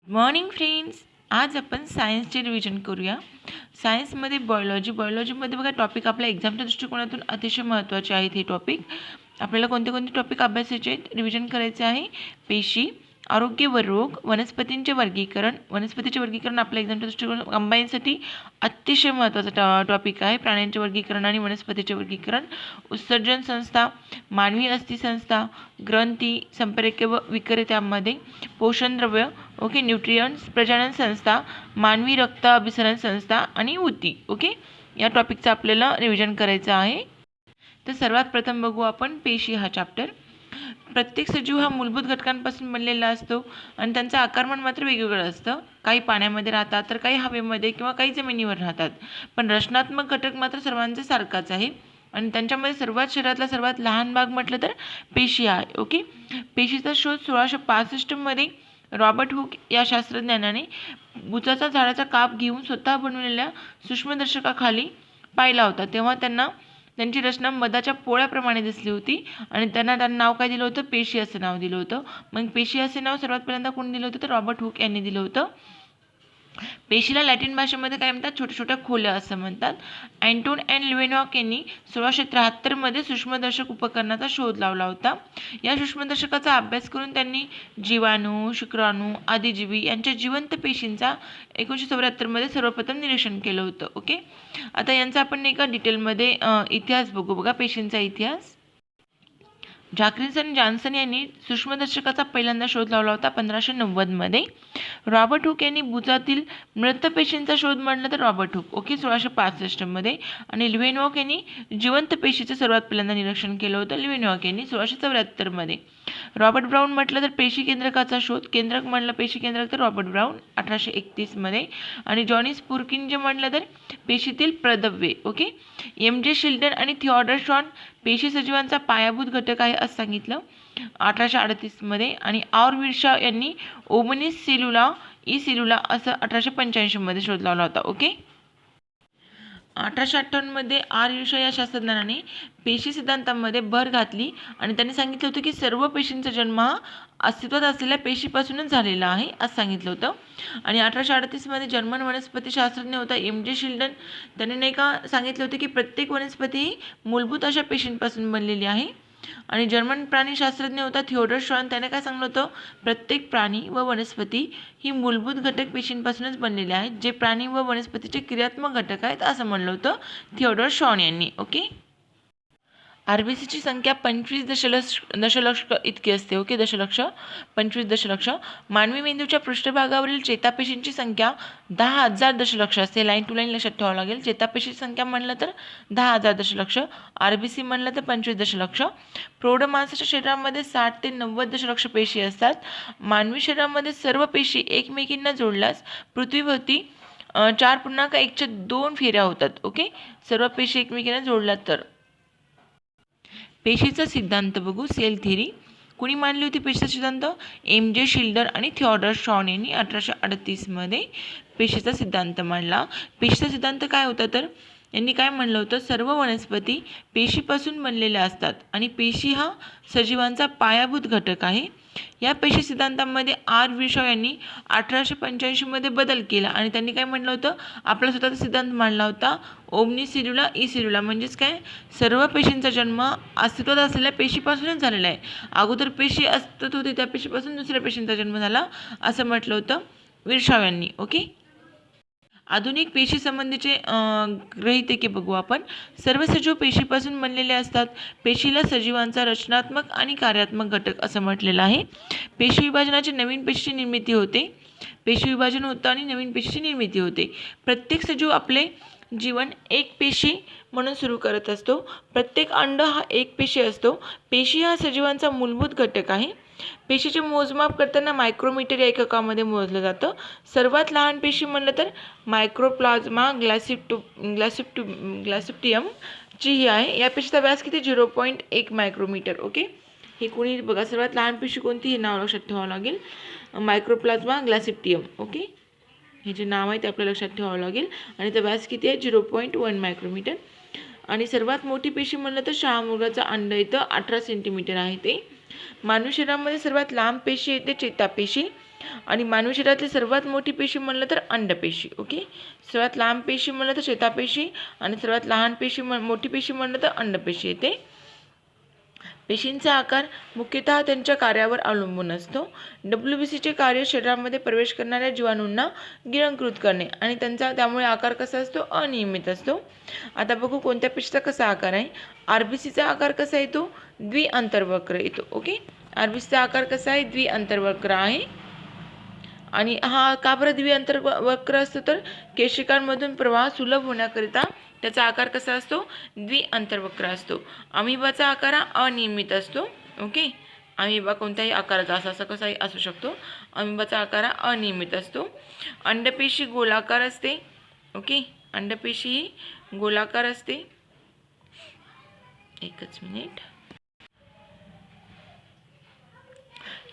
Morning friends, आज आपण सायन्सचे revision करूया. सायन्समध्ये बायोलॉजीमध्ये बघा टॉपिक आपल्या एक्झामच्या दृष्टिकोनातून अतिशय महत्त्वाचे आहेत. हे टॉपिक आपल्याला कोणते कोणते टॉपिक अभ्यासायचे आहेत, रिव्हिजन करायचे आहे. पेशी, आरोग्य व रोग, वनस्पतींचे वर्गीकरण आपल्या एक्झामच्या दृष्टिकोन कंबाईनसाठी अतिशय महत्त्वाचा टॉपिक आहे. प्राण्यांचे वर्गीकरण आणि वनस्पतीचे वर्गीकरण, उत्सर्जन संस्था, मानवी अस्थी संस्था, ग्रंथी, संप्रेरक व विक्रेत्यांमध्ये, पोषण द्रव्य, ओके, न्यूट्रियंट्स, प्रजनन संस्था, मानवी रक्त अभिसरण संस्था आणि ऊती. ओके, या टॉपिकचं आपल्याला रिव्हिजन करायचं आहे. तर सर्वात प्रथम बघू आपण पेशी हा चॅप्टर. प्रत्येक सजीव हा मूलभूत घटकांपासून बनलेला असतो आणि त्यांचं आकारमान मात्र वेगवेगळं असतं. काही पाण्यामध्ये राहतात, तर काही हवेमध्ये किंवा काही जमिनीवर राहतात. पण रचनात्मक घटक मात्र सर्वांचा सारखाच आहे आणि त्यांच्यामध्ये शरीरातला सर्वात लहान भाग म्हटलं तर पेशी आहे. ओके, पेशीचा शोध 1665 रॉबर्ट हुक या शास्त्रज्ञानाने बुचाचा झाडाचा काप घेऊन स्वतः बनवलेल्या सूक्ष्मदर्शकाखाली पाहिला होता. तेव्हा त्यांची रचना मधाच्या पोळ्याप्रमाणे दिसली होती आणि त्यांना नाव काय दिलं होतं? पेशी असं नाव दिलं होतं. मग पेशी असे नाव सर्वात पहिल्यांदा कोणी दिलं होतं? तर रॉबर्ट हुक यांनी दिलं होतं. पेशीला लॅटिन भाषेमध्ये काय म्हणतात? छोट्या छोट्या खोल्या असं म्हणतात. अँटोन अँड लिव्हेनॉक यांनी 1673 सूक्ष्मदर्शक उपकरणाचा शोध लावला होता. या सूक्ष्मदर्शकाचा अभ्यास करून त्यांनी जीवाणू, शुक्राणू, आदिजीवी यांच्या जिवंत पेशींचा 1974 सर्वप्रथम निरीक्षण केलं होतं. ओके, आता यांचा आपण नाही का डिटेलमध्ये इतिहास बघू. बघा, पेशींचा इतिहास. जॅक्रिन्सन जॉन्सन यांनी सूक्ष्मदर्शकाचा पहिल्यांदा शोध लावला होता 1590 रॉबर्ट हुक यांनी बुचातील मृत पेशींचा शोध मांडला तर रॉबर्ट हुक, ओके, 1665 आणि लिव्हेनॉक यांनी जिवंत पेशीचं सर्वात पहिल्यांदा निरीक्षण केलं होतं. लिव्हेनॉक यांनी 1674 रॉबर्ट ब्राउन म्हटलं तर पेशी केंद्रकाचा शोध, केंद्रक म्हणलं पेशी केंद्रक तर रॉबर्ट ब्राउन 1831 आणि जॉनी स्पुर्किन जे म्हटलं तर पेशीतील प्रदव्ये. Okay, MJ. शिल्डन आणि थिओडर शॉन पेशी सजीवांचा पायाभूत घटक आहे असं सांगितलं 1838 आणि आर विर्शा यांनी ओमनिस सेल्युला ई सेल्युला असं 1885 शोध लावला होता. ओके, 1858 आर विर्शा या शास्त्रज्ञाने पेशी सिद्धांतामध्ये भर घातली आणि त्यांनी सांगितलं होतं की सर्व पेशींचा जन्म हा अस्तित्वात असलेल्या पेशीपासूनच झालेला आहे असं सांगितलं होतं. आणि 1838 जर्मन वनस्पती शास्त्रज्ञ होता एम.जे. शिल्डन, त्याने नाही का सांगितलं होतं की प्रत्येक वनस्पती ही मूलभूत अशा पेशींपासून बनलेली आहे. आणि जर्मन प्राणीशास्त्रज्ञ होता थिओडर शॉन, त्याने काय सांगितलं होतं? प्रत्येक प्राणी व वनस्पती ही मूलभूत घटक पेशींपासूनच बनलेले आहेत, जे प्राणी व वनस्पतीचे क्रियात्मक घटक आहेत असं म्हणलं होतं थिओडर शॉन यांनी. ओके, आरबीसीची संख्या 25 दशलक्ष इतकी असते. ओके, 25 दशलक्ष. मानवी मेंदूच्या पृष्ठभागावरील चेतापेशींची संख्या 10,000 दशलक्ष असते. लाईन टू लाईन लक्षात ठेवावं लागेल. चेतापेशीची संख्या म्हणलं तर 10,000 दशलक्ष, आरबीसी म्हणलं तर 25 दशलक्ष. प्रौढ माणसाच्या शरीरामध्ये 60 ते 90 दशलक्ष पेशी असतात. मानवी शरीरामध्ये सर्व पेशी एकमेकींना जोडल्यास पृथ्वीभोवती 4.1/2 फेऱ्या होतात. ओके, सर्व पेशी एकमेकींना जोडल्या तर. पेशीचा सिद्धांत बघू. सेल थिअरी कुणी मांडली होती? पेशीचा सिद्धांत एम.जे. शिल्डर आणि थिओडर शॉन यांनी 1838 पेशीचा सिद्धांत मांडला. पेशीचा सिद्धांत काय होता तर यांनी काय म्हणलं होतं? सर्व वनस्पती पेशीपासून बनलेल्या असतात आणि पेशी हा सजीवांचा पायाभूत घटक आहे. या पेशी सिद्धांतामध्ये आर विर्शॉ यांनी 1885 बदल केला आणि त्यांनी काय म्हटलं होतं? आपला स्वतःचा सिद्धांत मांडला होता ओमनी सेल्युला ई सेल्युला, म्हणजेच काय? सर्व पेशींचा जन्म अस्तित्वात असलेल्या पेशीपासूनच झालेला आहे. अगोदर पेशी अस्तित्वात होती, त्या पेशीपासून दुसऱ्या पेशींचा जन्म झाला असं म्हटलं होतं विर्शॉ यांनी. ओके, आधुनिक पेशी संबंधीचे गृहीतके बघू आपण. सर्व सजीव पेशीपासून बनलेले असतात. पेशीला सजीवांचा रचनात्मक आणि कार्यात्मक घटक असं म्हटलेलं आहे. पेशी विभाजनाची नवीन पेशीची निर्मिती होते. पेशी विभाजन होतं आणि नवीन पेशीची निर्मिती होते. प्रत्येक सजीव आपले जीवन एक पेशी म्हणून सुरू करत असतो. प्रत्येक अंड हा एक पेशी असतो. पेशी हा सजीवांचा मूलभूत घटक आहे. पेशीचे मोजमाप करताना मायक्रोमीटर या एककामध्ये मोजलं जातं. सर्वात लहान पेशी म्हणलं तर मायक्रोप्लाझ्मा ग्लासिप्टियम ची ही आहे. या पेशीचा व्यास किती? 0.1 मायक्रोमीटर. ओके, हे कोणी बघा, सर्वात लहान पेशी कोणती हे नाव लक्षात ठेवावं लागेल. मायक्रोप्लाझ्मा ग्लासिप्टियम. ओके, हे जे नाव आहे ते आपल्याला लक्षात ठेवावं लागेल. आणि त्या व्यास किती आहे? 0.1 मायक्रोमीटर. आणि सर्वात मोठी पेशी म्हणलं तर शहामृगाचा अंड येतं 18 सेंटीमीटर आहे ते. मानवी शरीरामध्ये सर्वात लांब पेशी येते चेतापेशी. आणि मानवी शरीरातली सर्वात मोठी पेशी म्हणलं तर अंडपेशी. ओके, सर्वात लहान पेशी म्हणलं तर चेतापेशी आणि सर्वात लहान पेशी मोठी पेशी म्हणलं तर अंडपेशी येते. पेशींचा आकार मुख्यतः त्यांच्या कार्यावर अवलंबून असतो. WBCचे कार्य शरीरामध्ये प्रवेश करणाऱ्या जीवाणूंना गिळंकृत करणे आणि त्यांचा त्यामुळे आकार कसा असतो, अनियमित असतो. आता बघू कोणत्या पेशीचा कसा आकार आहे. RBCचा आकार कसा येतो, द्विअंतर्वक्र येतो. ओके, RBCचा आकार कसा आहे, द्विअंतर्वक्र आहे. आणि हा का बरं द्विअंतर्वक्र असतो, तर केशिकांमधून प्रवाह सुलभ होण्याकरिता त्याचा आकार कसा असतो, द्विअंतर्वक्र असतो. अमिबाचा आकार हा अनियमित असतो. ओके, अमिबा कोणत्याही आकाराचा असा कसाही असू शकतो. अमिबाचा आकार हा अनियमित असतो. अंडपेशी गोलाकार असते. ओके, अंडपेशी ही गोलाकार असते. एकच मिनिट.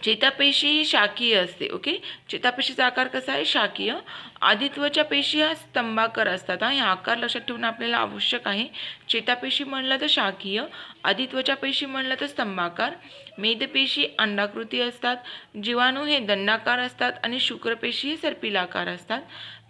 चेतापेशी ही शाकीय असते. ओके, चेतापेशीचा आकार कसा आहे, शाकीय. आदित्वच्या पेशी ह्या स्तंभाकार असतात. हे आकार लक्षात ठेवणं आपल्याला आवश्यक आहे. चेतापेशी म्हणलं तर शाकीय, आदित्वच्या पेशी म्हणलं तर स्तंभाकार, मेदपेशी अंडाकृती असतात, जीवाणू हे दंडाकार असतात आणि शुक्रपेशी हे सर्पिलाकार असतात.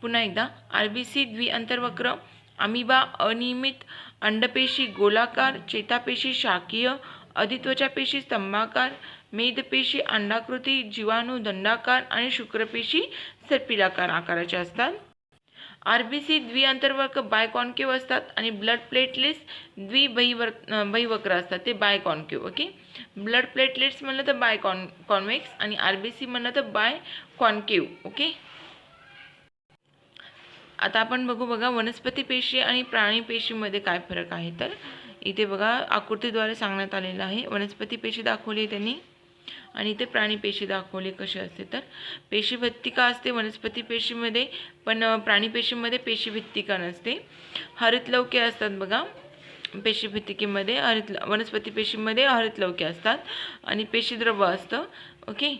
पुन्हा एकदा, RBC द्विअंतर्वक्र, अमिबा अनियमित, अंडपेशी गोलाकार, चेतापेशी शाकीय, आदित्वच्या पेशी स्तंभाकार, मेदपेशी अंडाकृती, जीवाणू दंडाकार आणि शुक्रपेशी सर्पिलाकार आकाराचे असतात. RBC द्विअंतर्वक्र बायकॉन्केव्ह असतात आणि ब्लड प्लेटलेट्स द्विबहिवक्र असतात, ते बायकॉन्केव्ह. ओके, ब्लड प्लेटलेट्स म्हणलं तर कॉन्वेक्स आणि RBC म्हणलं तर बायकॉन्केव्ह. ओके, आता आपण बघू बघा वनस्पती पेशी आणि प्राणी पेशीमध्ये काय फरक आहे. तर इथे बघा आकृतीद्वारे सांगण्यात आलेलं आहे. वनस्पती पेशी दाखवली त्यांनी आणि इथे प्राणी पेशी दाखवली कशी असते. तर पेशीभित्तिका असते वनस्पती पेशीमध्ये, पण प्राणी पेशीमध्ये पेशीभित्तिका नसते. हरितलवके असतात बघा पेशीभित्तिकेमध्ये, वनस्पती पेशीमध्ये हरितलवके असतात आणि पेशीद्रव्य असतं. ओके,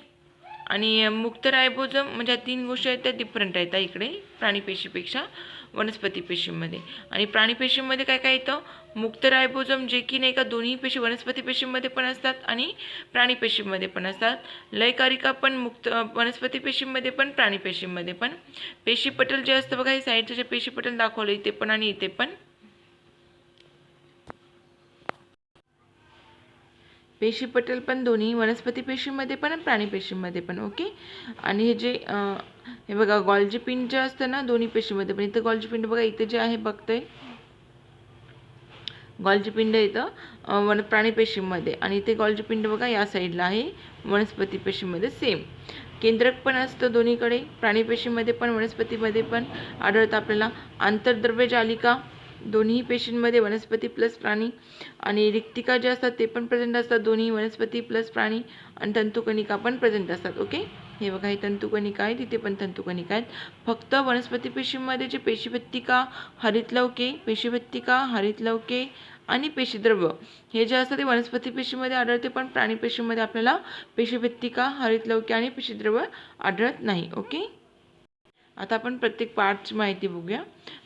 आणि मुक्त रायबोझोम म्हणजे 3 गोष्टी आहेत त्या डिफरंट आहेत इकडे प्राणी पेशीपेक्षा वनस्पती पेशीमध्ये. आणि प्राणी पेशीमध्ये काय काय येतं, मुक्त रायबोझोम जे की नाही का दोन्ही पेशी वनस्पती पेशीमध्ये पण असतात आणि प्राणी पेशीमध्ये पण असतात. लयकारिका पण मुक्त वनस्पती पेशीमध्ये पण प्राणी पेशीमध्ये पण. पेशीपटल जे असतं बघा, हे साईडचे जे पेशीपटल दाखवलं इथे पण आणि इथे पण. पेशीपटल पण दोन्ही वनस्पती पेशीमध्ये पण आणि प्राणी पेशीमध्ये पण. ओके, आणि हे जे हे बघा गॉल्जी पिंड जे असतं ना दोन्ही पेशीमध्ये पण, इथं गॉल्जी पिंड बघा इथे जे आहे बघतोय गॉल्जी पिंड इथं प्राणी पेशीमध्ये आणि इथे गॉल्जी पिंड बघा या साईडला आहे वनस्पती पेशीमध्ये. सेम केंद्रक पण असतं दोन्हीकडे, प्राणी पेशीमध्ये पण वनस्पतीमध्ये पण आढळतं आपल्याला. आंतरद्रव्य जालिका दोन्ही पेशींमध्ये वनस्पती प्लस प्राणी, आणि रिक्तिका जे असतात ते पण प्रेझेंट असतात दोन्ही वनस्पती प्लस प्राणी, आणि तंतुकणिका पण प्रेझेंट असतात. ओके, हे बघा ही तंतुकणिका आहे, तिथे पण तंतुकणिका आहेत. फक्त वनस्पती पेशींमध्ये जे पेशीभित्तिका, हरितलवके आणि पेशीद्रव्य हे जे असतं ते वनस्पती पेशीमध्ये आढळते, पण प्राणी पेशीमध्ये आपल्याला पेशीभित्तिका, हरितलवके आणि पेशीद्रव्य आढळत नाही. ओके, आता आपण प्रत्येक पार्टची माहिती बघूया.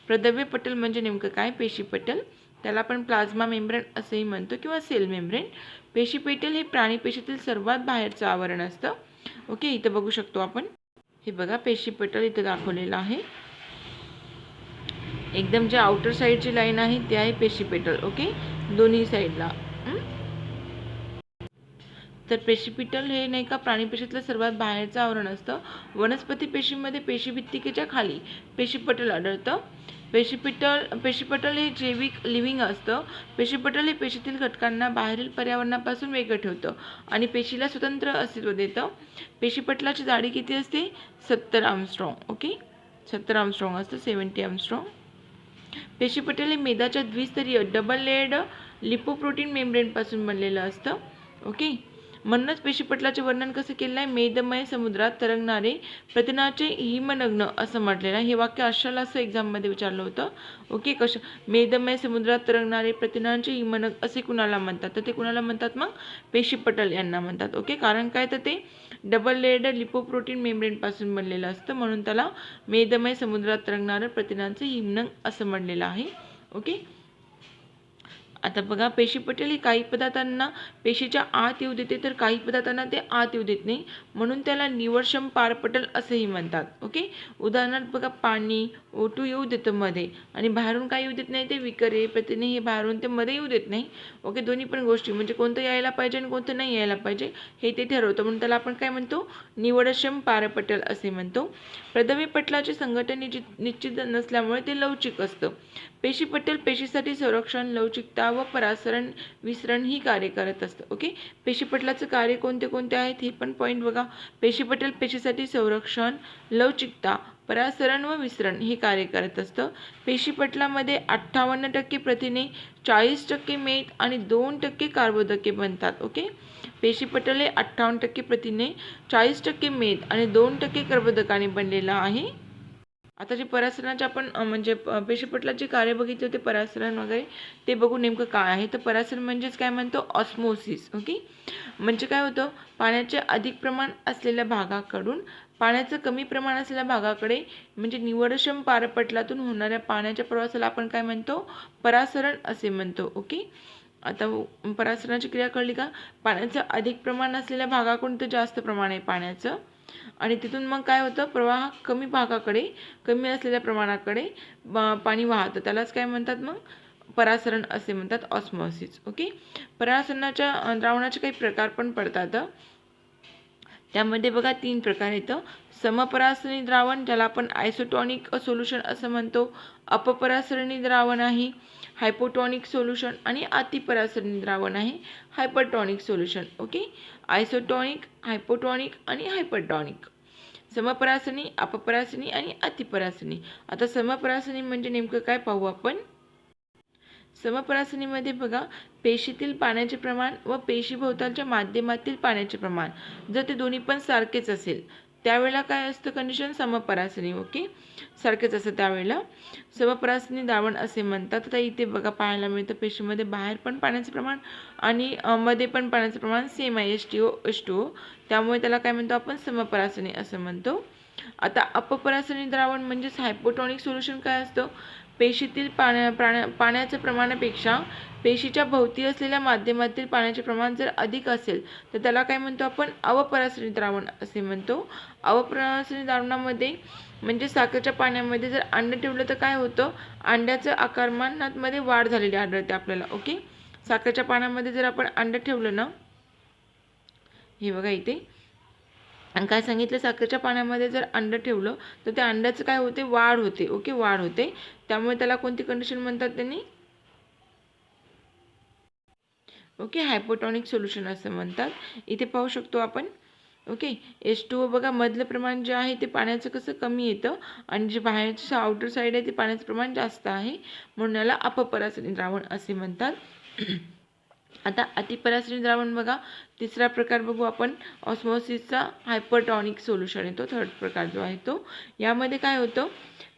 प्रद्रव्य पटल म्हणजे नेमकं काय, पेशीपटल त्याला आपण प्लाझ्मा मेम्ब्रेन असेही म्हणतो किंवा सेल मेम्ब्रेन. पेशीपटल हे प्राणी पेशीतील सर्वात बाहेरचं आवरण असतं. ओके, इथं बघू शकतो आपण, हे बघा पेशीपटल इथं दाखवलेलं आहे. एकदम जे आउटर साईडची लाईन आहे ते आहे पेशीपटल. ओके, दोन्ही साईडला. तर पेशीपटल हे नाही का प्राणी पेशीतलं सर्वात बाहेरचं आवरण असतं. वनस्पती पेशीमध्ये पेशीभित्तिकेच्या खाली पेशीपटल आढळतं. पेशीपटल हे जैविक लिव्हिंग असतं. पेशीपटल हे पेशीतील घटकांना बाहेरील पर्यावरणापासून वेगळं ठेवतं आणि पेशीला स्वतंत्र अस्तित्व देतं. पेशीपटलाची जाडी किती असते, 70 आर्मस्ट्रॉंग. ओके, 70 आर्मस्ट्रॉंग असतं, 70 आर्मस्ट्रॉंग. पेशीपटल हे मेदाच्या द्विस्तरीय डबल लेयर्ड लिपोप्रोटीन मेम्ब्रेनपासून बनलेलं असतं. ओके, म्हणूनच पेशीपटलाचे वर्णन कसं केलं आहे, मेदमय समुद्रात तरंगणारे प्रथिनाचे हिमनग्न असं म्हटलेलं आहे. हे वाक्य अशाला असं एक्झाममध्ये विचारलं होतं. ओके, कसं मेदमय समुद्रात तरंगणारे प्रथिनांचे हिमनग असे कुणाला म्हणतात, तर ते कुणाला म्हणतात मग पेशीपटल यांना म्हणतात. ओके, कारण काय तर ते डबल लेयर्ड लिपोप्रोटीन मेम्ब्रेनपासून बनलेलं असतं, म्हणून त्याला मेदमय समुद्रात तरंगणारे प्रथिनांचे हिमनग असं म्हणलेलं आहे. ओके, आता बघा पेशी पटेल ही काही पदार्थांना पेशीच्या आत येऊ देते तर काही पदार्थांना ते आत येऊ देत नाही, म्हणून त्याला निवर्षम पारपटल असेही म्हणतात. ओके. उदाहरणार्थ बघा पाणी O2 येऊ देतं मध्ये आणि बाहेरून काय येऊ देत नाही, ते विकरे प्रथिने हे बाहेरून ते मध्ये येऊ देत नाही. ओके. दोन्ही पण गोष्टी म्हणजे कोणतं यायला पाहिजे आणि कोणतं नाही यायला पाहिजे हे ते ठरवतं, म्हणून त्याला आपण काय म्हणतो, निवडक्षम पारपटल असे म्हणतो. प्रदवी पटलाचे संघटन निश्चित नसल्यामुळे ते लवचिक असतं. पेशीपटल पेशीसाठी संरक्षण, लवचिकता व परासरण विसरण ही कार्य करत असतं. ओके. पेशीपटलाचं कार्य कोणते कोणते आहेत हे पण पॉईंट बघा. पेशीपटल पेशीसाठी संरक्षण, लवचिकता, परासरण व विसरण हे कार्य करत असतं. पेशीपटलामध्ये 58% प्रथिने, 40% मेद आणि 2% कार्बोदके बनतात. ओके. पेशीपटल हे 58% प्रथिने, 40% मेद आणि 2% कर्बोदकाने बनलेलं आहे. आता जे परासरणाचे आपण म्हणजे पेशीपटलाचे कार्य बघितले होते, परासरण वगैरे, ते बघू नेमकं काय आहे. तर परासरण म्हणजेच काय म्हणतो, ऑस्मोसिस. ओके. म्हणजे काय होतं, पाण्याचे अधिक प्रमाण असलेल्या भागाकडून पाण्याचं कमी प्रमाण असलेल्या भागाकडे म्हणजे निवडक्षम पारपटलातून होणाऱ्या पाण्याच्या प्रवासाला आपण काय म्हणतो, परासरण असे म्हणतो. ओके. आता परासरणाची क्रिया कळली का. पाण्याचं अधिक प्रमाण असलेल्या भागाकडून तर जास्त प्रमाण आहे पाण्याचं आणि तिथून मग काय होतं, प्रवाह कमी भागाकडे कमी असलेल्या प्रमाणाकडे पाणी वाहतं, त्यालाच काय म्हणतात मग, परासरण असे म्हणतात, ऑस्मॉसिस. ओके. परासरणाच्या द्रावणाचे काही प्रकार पण पडतात. त्यामध्ये बघा 3 प्रकार आहेत. समपरासरणी द्रावण ज्याला आपण आयसोटॉनिक सोल्युशन असं म्हणतो, अपपरासरणी द्रावण आहे हायपोटॉनिक सोल्युशन आणि अतिपरासरणी द्रावण आहे हायपरटॉनिक सोल्युशन. ओके. आयसोटॉनिक, हायपोटॉनिक आणि हायपरटॉनिक. समपरासरणी, अपपरासरणी आणि अतिपरासरणी. आता समपरासरणी म्हणजे नेमकं काय पाहू आपण. समपरासरणीमध्ये बघा, पेशीतील पाण्याचे प्रमाण व पेशीभोवतालच्या माध्यमातील पाण्याचे प्रमाण जर ते दोन्ही पण सारखेच असेल त्यावेळेला काय असतं कंडिशन, समपरासरणी. ओके. सारखेच असतं त्यावेळेला समपरासरणी द्रावण असे म्हणतात. आता इथे बघा पाहायला मिळतं पेशीमध्ये बाहेर पण पाण्याचे प्रमाण आणि मध्ये पण पाण्याचं प्रमाण सेम आहे, H2O. त्यामुळे त्याला काय म्हणतो आपण, समपरासरणी असं म्हणतो. आता अपपरासरणी द्रावण म्हणजेच हायपोटॉनिक सोल्युशन काय असतं, पेशीतील पाण्याच्या प्रमाणापेक्षा पेशीच्या भोवती असलेल्या माध्यमातील पाण्याचे प्रमाण जर अधिक असेल तर त्याला काय म्हणतो आपण, अवपरासरणी द्रावण असे म्हणतो. अवपरासरणी द्रावणामध्ये म्हणजे साखरेच्या पाण्यामध्ये जर अंड ठेवलं तर काय होतं, अंड्याचं आकारमानामध्ये वाढ झालेली आढळते आपल्याला. ओके. साखरेच्या पाण्यामध्ये जर आपण अंड ठेवलं ना, हे बघा इथे आणि काय सांगितलं, साखरेच्या पाण्यामध्ये जर अंड ठेवलं तर त्या अंड्याचं काय होते, वाढ होते. ओके. वाढ होते. त्यामुळे त्याला कोणती कंडिशन म्हणतात त्यांनी, ओके, हायपोटॉनिक सोल्युशन असं म्हणतात. इथे पाहू शकतो आपण. ओके. H2O बघा मधलं प्रमाण जे आहे ते पाण्याचं कसं कमी येतं आणि जे बाहेरचं आउटर साईड आहे ते पाण्याचं प्रमाण जास्त आहे, म्हणून याला अपपरासरणी द्रावण असे म्हणतात. आता अतिपरासरणी द्रावण बघा, तिसरा प्रकार बघू आपण, ऑस्मोसिसचा हायपरटॉनिक सोल्युशन येतो, थर्ड प्रकार जो आहे तो. यामध्ये काय होतं,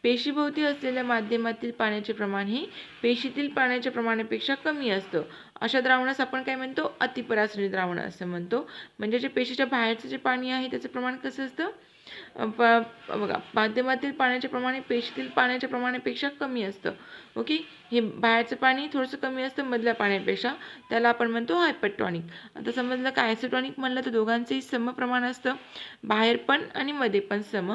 पेशीभोवती असलेल्या माध्यमातील पाण्याचे प्रमाण हे पेशीतील पाण्याच्या प्रमाणापेक्षा कमी असतं. अशा द्रावणास आपण काय म्हणतो, अतिपरासरणी द्रावण असं म्हणतो. म्हणजे जे पेशीच्या बाहेरचं जे पाणी आहे त्याचं प्रमाण कसं असतं, बघा माध्यमातील पाण्याचे प्रमाण हे पेशीतील पाण्याच्या प्रमाणापेक्षा कमी असतं. ओके. हे बाहेरचं पाणी थोडंसं कमी असतं मधल्या पाण्यापेक्षा, त्याला आपण म्हणतो हायपरटॉनिक. आता समजलं का, आयसोटॉनिक म्हणलं तर दोघांचंही सम प्रमाण असतं, बाहेर पण आणि मध्ये पण सम.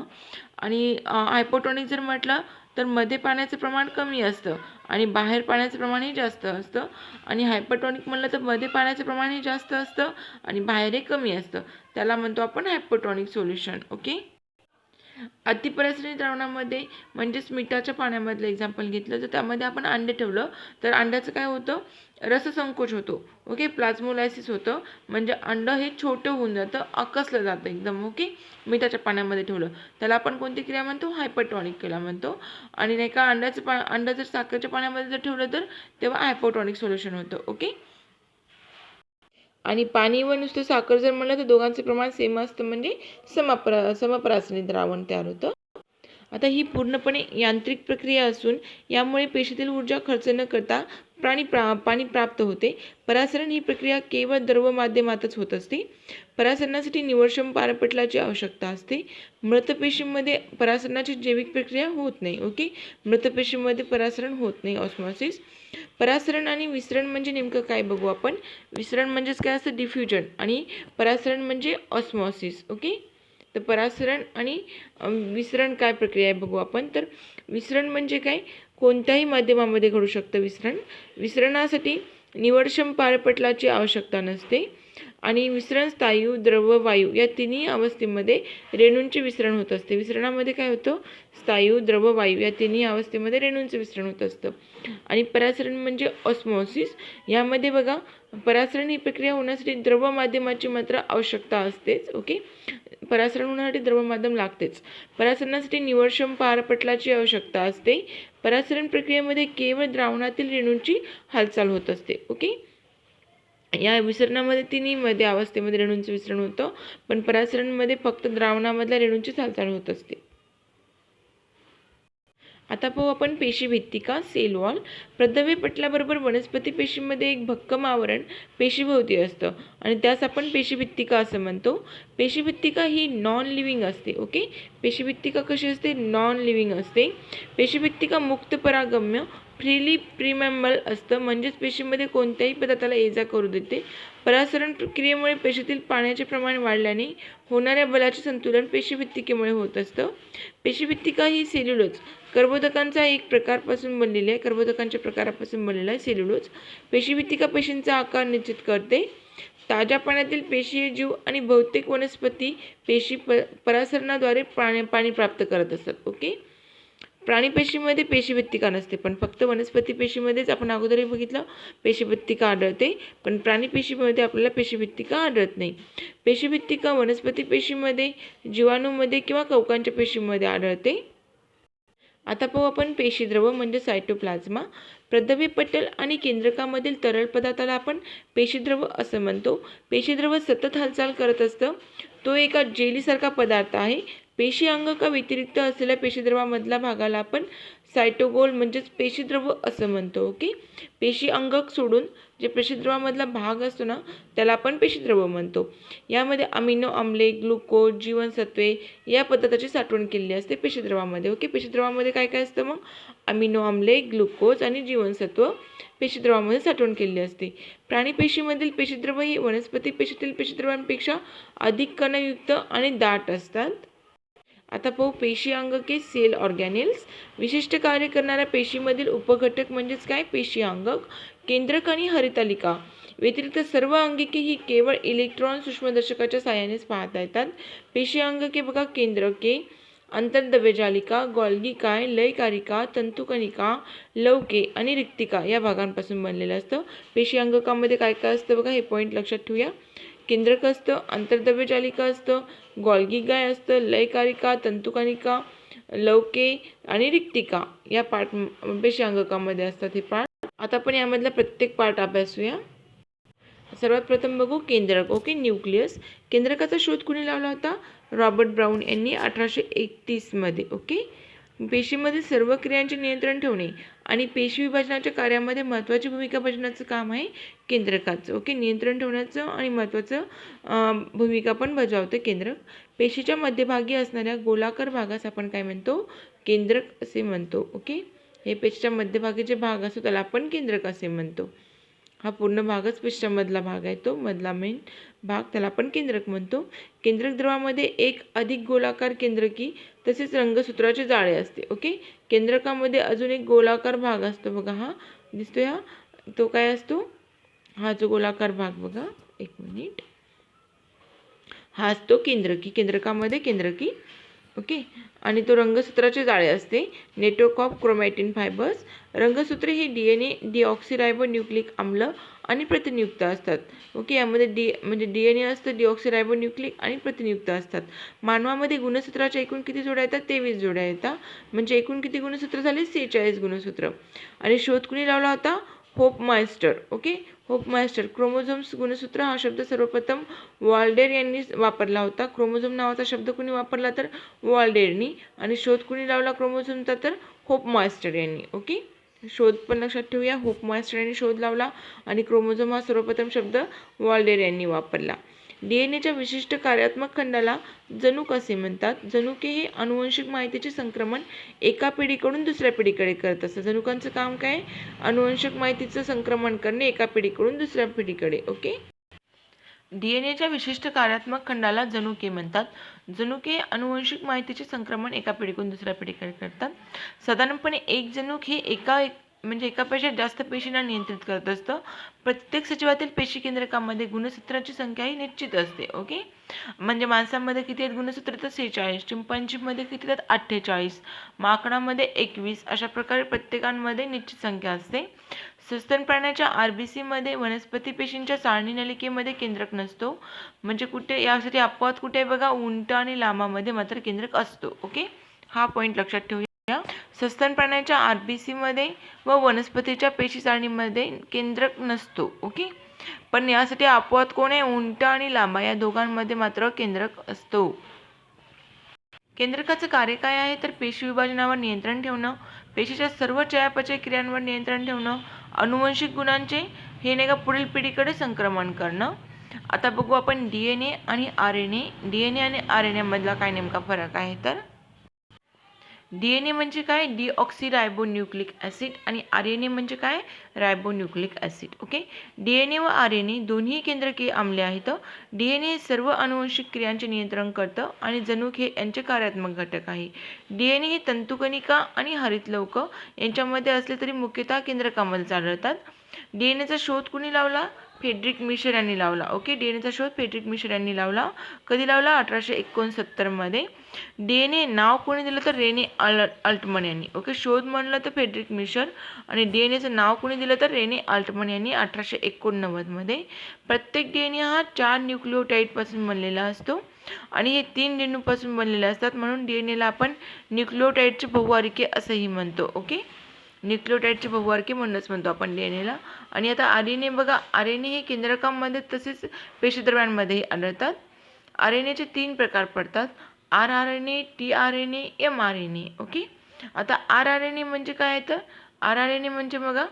आणि हायपोटॉनिक जर म्हटलं तर मध्ये पाण्याचं प्रमाण कमी असतं आणि बाहेर पाण्याचं प्रमाणही जास्त असतं. आणि हायपरटॉनिक म्हणलं तर मध्ये पाण्याचं प्रमाणही जास्त असतं आणि बाहेरही कमी असतं, त्याला म्हणतो आपण हायपोटॉनिक सोल्युशन. ओके. अतिपरासरणी द्रावणामध्ये म्हणजेच मिठाच्या पाण्यामधलं एक्झाम्पल घेतलं तर त्यामध्ये आपण अंडे ठेवलं तर अंड्याचं काय होतं, रससंकोच होतो. ओके. प्लाझ्मोलायसिस होतं, म्हणजे अंड हे छोटं होऊन जातं, आकसलं जातं एकदम. ओके. मिठाच्या पाण्यामध्ये ठेवलं त्याला आपण कोणती क्रिया म्हणतो, हायपरटॉनिक क्रिया म्हणतो. आणि नाही का अंड जर साखरेच्या पाण्यामध्ये जर ठेवलं तर तेव्हा हायपोटॉनिक सोल्युशन होतं. ओके. आणि पाणी व नुसतं साखर जर म्हणलं तर दोघांचं प्रमाण सेम असतं, म्हणजे समपरासरणी द्रावण तयार होतं. आता ही पूर्णपणे यांत्रिक प्रक्रिया असून यामुळे पेशीतील ऊर्जा खर्च न करता पाणी प्राप्त होते. परासरण ही प्रक्रिया केवळ द्रव माध्यमातच होत असते. परासरणासाठी निवडक्षम पारपटलाची आवश्यकता असते. मृत पेशींमध्ये परासरणाची जैविक प्रक्रिया होत नाही. ओके, मृत पेशींमध्ये परासरण होत नाही, ऑस्मॉसिस. परासरण आणि विसरण म्हणजे नेमकं काय बघू आपण. विसरण म्हणजेच काय असतं, डिफ्युजन, आणि परासरण म्हणजे ऑस्मॉसिस. ओके, तर परासरण आणि विसरण काय प्रक्रिया आहे बघू आपण. तर विसरण म्हणजे काय, कोणत्याही माध्यमामध्ये घडू शकतं विसरण. विसरणासाठी निवडक्षम पारपटलाची आवश्यकता नसते आणि विसरण स्थायू, द्रव, वायू या तिन्ही अवस्थेमध्ये रेणूंचे विसरण होत असते. विसरणामध्ये काय होतं, स्थायू, द्रव, वायू या तिन्ही अवस्थेमध्ये रेणूंचे विसरण होत असतं. आणि परासरण म्हणजे ऑस्मॉसिस. यामध्ये बघा, परासरण ही प्रक्रिया होण्यासाठी द्रव माध्यमाची मात्र आवश्यकता असतेच. ओके, परासरण होण्यासाठी द्रव माध्यम लागतेच. परासरणासाठी निवडक्षम पारपटलाची आवश्यकता असते. परासरण प्रक्रियेमध्ये केवळ द्रावणातील रेणूंची हालचाल होत असते. ओके, या विसरणामध्ये तिन्ही अवस्थेमध्ये रेणूंचे विसरण होतं, पण परासरणमध्ये फक्त द्रावणामधल्या रेणूंचीच हालचाल होत असते. आता पाहू आपण पेशीभित्तिका, सेल वॉल. प्रद्रव्य पटलाबरोबर वनस्पती पेशीमध्ये एक भक्कम आवरण पेशीभोवती असतं आणि त्यास आपण पेशीभित्तिका असं म्हणतो. पेशीभित्तिका ही नॉन लिव्हिंग असते. ओके, पेशीभित्तिका कशी असते, नॉन लिव्हिंग असते. पेशीभित्तिका मुक्त परागम्य, फ्रीली प्रीमेबल असतं, म्हणजेच पेशीमध्ये कोणत्याही पदार्थाला ये जा करू देते. परासरण प्रक्रियेमुळे पेशीतील पाण्याचे प्रमाण वाढल्याने होणाऱ्या बलाचे संतुलन पेशीभित्तिकेमुळे होत असतं. पेशीभित्तिका ही सेल्युलोज कर्बोदकांचा एक प्रकारापासून बनलेली आहे. कर्बोदकांच्या प्रकारापासून बनलेला आहे सेल्युलोज. पेशीभित्तिका पेशींचा आकार निश्चित करते. ताज्या पाण्यातील पेशीय जीव आणि बहुतेक वनस्पती पेशी परासरणाद्वारे पाणी प्राप्त करत असतात. ओके, प्राणीपेशीमध्ये पेशीभित्तिका नसते, पण फक्त वनस्पती पेशीमध्येच आपण अगोदरही बघितलं पेशीभित्तिका आढळते, पण प्राणीपेशीमध्ये आपल्याला पेशीभित्तिका आढळत नाही. पेशीभित्तिका वनस्पती पेशीमध्ये, जीवाणूमध्ये किंवा कवकांच्या पेशीमध्ये आढळते. आता पाहू आपण पेशीद्रव म्हणजे सायटोप्लाझ्मा. प्रद्रव्य पटल आणि केंद्रकामधील तरल पदार्थाला आपण पेशीद्रव असं म्हणतो. पेशीद्रव सतत हालचाल करत असतं. तो एका जेलीसारखा पदार्थ आहे. पेशी अंगका व्यतिरिक्त असलेल्या पेशीद्रवामधल्या भागाला आपण सायटोगोल म्हणजेच पेशीद्रव असं म्हणतो. ओके, पेशी अंगक सोडून जे पेशीद्रवामधला भाग असतो ना, त्याला आपण पेशीद्रव म्हणतो. यामध्ये अमिनो आम्ले, ग्लुकोज, जीवनसत्वे या पदार्थाची साठवण केलेली असते पेशीद्रवामध्ये. ओके, पेशीद्रवामध्ये काय काय असतं मग, अमिनो आम्ले, ग्लुकोज आणि जीवनसत्व पेशीद्रवामध्ये साठवण केलेली असते. प्राणीपेशीमधील पेशीद्रव ही वनस्पती पेशीतील पेशीद्रवांपेक्षा अधिक कणयुक्त आणि दाट असतात. आता पाहू पेशी अंगके, सेल ऑर्गॅनेल्स. विशिष्ट कार्य करणाऱ्या पेशीमधील उपघटक म्हणजेच काय, पेशी अंगक. केंद्रक आणि हरितालिका व्यतिरिक्त सर्व अंगिके ही केवळ इलेक्ट्रॉन सूक्ष्मदर्शकाच्या साहाय्यानेच पाहता येतात. पेशी अंगके बघा, केंद्रके, अंतर्द्रव्यजालिका, गॉल्गी काय, लयकारिका, तंतुकणिका, लवके आणि रिक्तिका या भागांपासून बनलेलं असतं. पेशी अंगकामध्ये काय काय असतं बघा, हे पॉईंट लक्षात ठेवूया. केंद्रक असतं, अंतर्द्रव्यजालिका असतं, गॉल्गी काय असतं, लयकारिका, तंतुकणिका, लवके आणि रिक्तिका या पार्ट पेशी अंगकामध्ये असतात हे पार्ट. आता आपण यामधला प्रत्येक पार्ट अभ्यासूया. सर्वात प्रथम बघू केंद्रक. Okay, nucleus. केंद्रकाचा शोध कुणी लावला होता, रॉबर्ट ब्राउन यांनी 1831 मध्ये. ओके, पेशीमध्ये सर्व क्रियांचे नियंत्रण ठेवणे आणि पेशी विभाजनाच्या कार्यामध्ये महत्त्वाची भूमिका बजावण्याचं काम आहे केंद्रकाचं. ओके, नियंत्रण ठेवण्याचं आणि महत्त्वाचं भूमिका पण बजावते केंद्रक. पेशीच्या मध्यभागी असणाऱ्या गोलाकार भागास आपण काय म्हणतो, केंद्रक असे म्हणतो. ओके, हे पेशीच्या मध्यभागी जे भाग असतो त्याला आपण केंद्रक असे म्हणतो. हा पूर्ण भागच पेशीच्या मधला भाग आहे, तो मधला मेन भाग, त्याला आपण केंद्रक म्हणतो. केंद्रक द्रवामध्ये एक अधिक गोलाकार केंद्रकी तसेच रंगसूत्राचे जाळे असते. ओके, केंद्रकामध्ये अजून एक गोलाकार भाग असतो बघा, हा दिसतोय, हा तो काय असतो, हा जो गोलाकार भाग बघा, एक मिनिट, हा असतो केंद्रकी. केंद्रकामध्ये केंद्रकी. ओके, आणि तो रंगसूत्राचे जाळे असते, नेटवर्क ऑफ क्रोमॅटिन फायबर्स. रंगसूत्रे ही DNA, डिऑक्सिरायबो न्यूक्लिक आम्ल आणि प्रथिनयुक्त असतात. ओके, यामध्ये म्हणजे DNA असतं, डिऑक्सिरायबो न्यूक्लिक आणि प्रथिनयुक्त असतात. मानवामध्ये गुणसूत्राच्या एकूण किती जोड्या येतात, 23 जोड्या येतात. म्हणजे एकूण किती गुणसूत्र झाले, 46 गुणसूत्र. आणि शोध कुणी लावला होता, होपमास्टर. ओके, होपमास्टर. क्रोमोझोम्स गुणसूत्र हा शब्द सर्वप्रथम वॉल्डेर यांनी वापरला होता. क्रोमोझोम नावाचा शब्द कोणी वापरला तर वॉल्डेरनी, आणि शोध कोणी लावला क्रोमोझोमचा तर होपमास्टर यांनी. ओके, शोध पण लक्षात ठेवूया. होपमास्टर यांनी शोध लावला आणि क्रोमोझोम हा सर्वप्रथम शब्द वॉल्डेर यांनी वापरला. डीएनएच्या विशिष्ट कार्यात्मक खंडाला जनुक असे म्हणतात. जनुके हे आनुवंशिक माहितीचे संक्रमण एका पिढीकडून दुसऱ्या पिढीकडे करत असतात. जनुकांचं काम काय? आनुवंशिक माहितीचं संक्रमण करणे एका पिढीकडून दुसऱ्या पिढीकडे. ओके, डीएनएच्या विशिष्ट कार्यात्मक खंडाला जनुके म्हणतात. जनुके आनुवंशिक माहितीचे संक्रमण एका पिढीकडून दुसऱ्या पिढीकडे करतात. साधारणपणे एक जनुक हे एकापेक्षा जास्त पेशींना नियंत्रित करत असतं. प्रत्येक सजीवातील पेशी केंद्रकामध्ये गुणसूत्रांची संख्या ही निश्चित असते. ओके, म्हणजे माणसांमध्ये किती आहेत गुणसूत्र तर 46, चिंपांझीमध्ये किती आहेत 48, माकडामध्ये 21, अशा प्रकारे प्रत्येकांमध्ये निश्चित संख्या असते. सस्तन प्राण्याच्या RBC मध्ये वनस्पती पेशींच्या सारणी नलिकेमध्ये केंद्रक नसतो. म्हणजे कुठे यासाठी अपवाद कुठे बघा, उंट आणि लामामध्ये मात्र केंद्रक असतो. ओके, हा पॉईंट लक्षात ठेवूया. सस्तन प्राण्याच्या RBC मध्ये व वनस्पतीच्या पेशी सारणीमध्ये केंद्रक नसतो. ओके, पण यासाठी अपवाद कोण आहे? उंट आणि लामा या दोघांमध्ये मात्र केंद्रक असतो. केंद्रकाचं कार्य काय आहे तर पेशी विभाजनावर नियंत्रण ठेवणं, पेशीच्या सर्व चयापचय क्रियांवर नियंत्रण ठेवणं, अनुवंशिक गुणांचे हे नाही का पुढील पिढीकडे संक्रमण करणं. आता बघू आपण DNA आणि RNA. DNA आणि RNA मधला काय नेमका फरक आहे तर DNA म्हणजे काय? डीऑक्सीरायबोन्यूक्लिक ॲसिड, आणि RNA म्हणजे काय? रायबोन्यूक्लिक ॲसिड. ओके, DNA व RNA दोन्ही केंद्रकीय आम्ले आहेत. DNA हे सर्व आनुवंशिक क्रियांचे नियंत्रण करतं आणि जनुक हे यांचे कार्यात्मक घटक आहे. DNA हे तंतुकणिका आणि हरितलौक यांच्यामध्ये असले तरी मुख्यतः केंद्रकामध्ये आढळतात. DNAचा शोध कुणी लावला? फ्रेडरिक मिशर यांनी लावला. ओके, DNAचा शोध फ्रेडरिक मिशर यांनी लावला. कधी लावला? 1869 मध्ये. DNA नाव कोणी दिलं तर रेने अल्टमन यांनी. ओके, शोध म्हणलं तर फ्रेडरिक मिशर, आणि DNAचं नाव कोणी दिलं तर रेने अल्टमन यांनी 1889 मध्ये. प्रत्येक DNA हा 4 न्यूक्लिओटाइड पासून बनलेला असतो आणि हे 3 रेणूपासून बनलेले असतात. म्हणून DNAला आपण न्यूक्लिओटाइडचे बहुवार्के असंही म्हणतो. ओके, न्यूक्लिओटाइडचे बहुवार्के म्हणूनच म्हणतो आपण DNAला. आणि आता RNA बघा, RNA हे केंद्रकांमध्ये तसेच पेशीद्रव्यांमध्येही आढळतात. RNAचे 3 प्रकार पडतात: rRNA, tRNA, mRNA. ओके, आता rRNA म्हणजे काय आहे तर rRNA म्हणजे बघा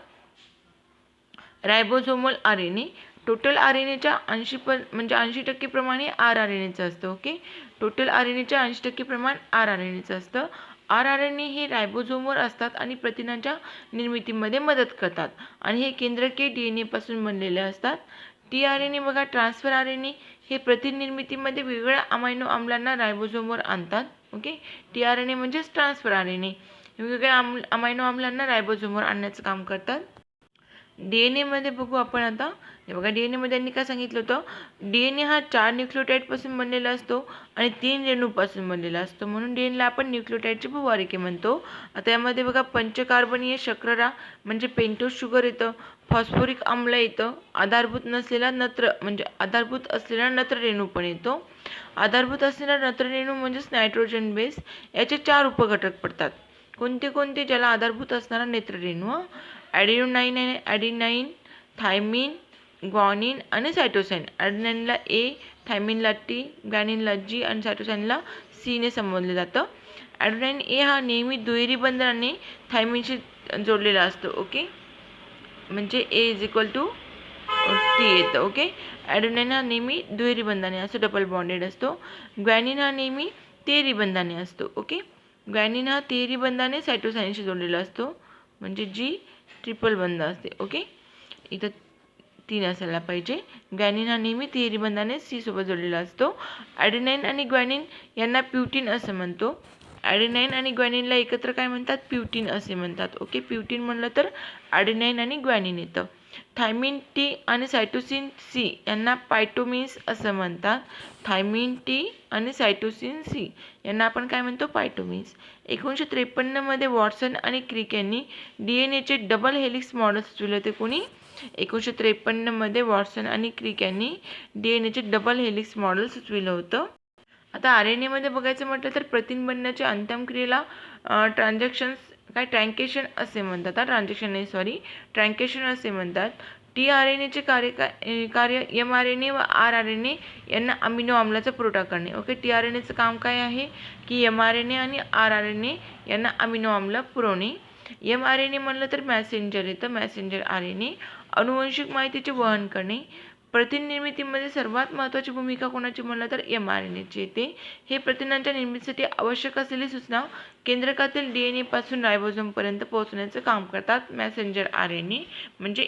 रायबोझोमल RNA. टोटल RNAच्या 80% प्रमाण हे rRNAचं असतं. ओके, टोटल RNAच्या 80% प्रमाण rRNAचं असतं. rRNA हे रायबोझोमवर असतात आणि प्रथिनांच्या निर्मितीमध्ये मदत करतात आणि हे केंद्रकीय DNA पासून बनलेले असतात. tRNA बघा, ट्रान्सफर RNA हे प्रथिन निर्मितीमध्ये वेगवेगळ्या अमायनो आम्लांना रायबोझोमवर आणतात. ओके, tRNA म्हणजेच ट्रान्सफर RNA वेगवेगळ्या अमायनो आम्लांना रायबोझोमवर आणण्याचं काम करतात. DNA मध्ये बघू आपण आता. हे बघा, DNA मध्ये यांनी काय सांगितलं होतं? DNA हा 4 न्यूक्लिओटाइडपासून बनलेला असतो आणि 3 रेणूपासून बनलेला असतो. म्हणून DNAला आपण न्यूक्लिओटाइडचे बहुवार्के म्हणतो. आता यामध्ये बघा, पंचकार्बनीय शर्करा म्हणजे पेंटोज शुगर येतं, फॉस्फोरिक आम्ल येतं, आधारभूत असलेला नत्र रेणू पण येतो. आधारभूत असलेला नत्र रेणू म्हणजेच नायट्रोजन बेस. याचे 4 उपघटक पडतात. कोणते कोणते? ज्याला आधारभूत असणारा नेत्ररेणू: ॲडेनाईन, थायमिन, ग्वानिन आणि सायटोसाइन. ॲडेनाईनला A, थायमिनला T, ग्वानिनला G आणि सायटोसाइनला C ने संबोधले जातं. ॲडेनाईन A हा नेहमी दुहेरी बंधनाने थायमिनशी जोडलेला असतो. ओके, म्हणजे A = T येतं. ओके, ॲडेनाईन हा नेहमी दुहेरी बंधाने असतो, डबल बॉन्डेड असतो. ग्वानिन हा नेहमी तिहेरी बंधाने असतो. ओके, ग्वानिन हा तिहेरी बंधाने सायटोसाइनशी जोडलेला असतो, म्हणजे G ट्रिपल बंध असते. ओके, इथं 3 असायला पाहिजे. ग्वानिन हा नेहमी तिहेरी बंधाने C सोबत जोडलेला असतो. ॲडेनाईन आणि ग्वानिन यांना प्युटिन असं म्हणतो. ॲडेनाईन आणि ग्वानिनला एकत्र काय म्हणतात? प्युटिन असे म्हणतात. ओके, प्युटिन म्हणलं तर ॲडेनाईन आणि ग्वानिन येतं. थायमिन T आणि सायटोसिन C यांना पायटोमिन्स असं म्हणतात. थायमिन T आणि सायटोसिन C यांना आपण काय म्हणतो? पायटोमिन्स. 1953 मध्ये वॉटसन आणि क्रिक यांनी DNAचे डबल हेलिक्स मॉडेल सुचवले होते. कोणी? 1953 मध्ये वॉटसन आणि क्रिक यांनी DNAचे डबल हेलिक्स मॉडेल सुचविलं होतं. आता RNA मध्ये बघायचं म्हटलं तर प्रथिन बनण्याच्या अंतिम क्रियेला काय ट्रँकेशन असे म्हणतात, ट्रान्झॅक्शन नाही सॉरी ट्रँकेशन असे म्हणतात. टीआरएनएचे कार्य एमआरएनए व आरआरएनए यांना अमिनो आम्लाचा पुरवठा करणे. ओके, टीआरएनएचं काम काय आहे की एमआरएनए आणि आरआरएनए यांना अमिनो आम्ल पुरवणे. एमआरएनए म्हणलं तर मॅसेंजर येतं, मॅसेंजर आरएनए अनुवंशिक माहितीचे वहन करणे. प्रथिननिर्मितीमध्ये सर्वात महत्त्वाची भूमिका कोणाची म्हणलं तर एमआरएनएची येते. हे प्रथिनांच्या निर्मितीसाठी आवश्यक असलेली सूचना केंद्रकातील डीएनए पासून रायबोझोमपर्यंत पोहोचण्याचं काम करतात मॅसेंजर आरएनए म्हणजे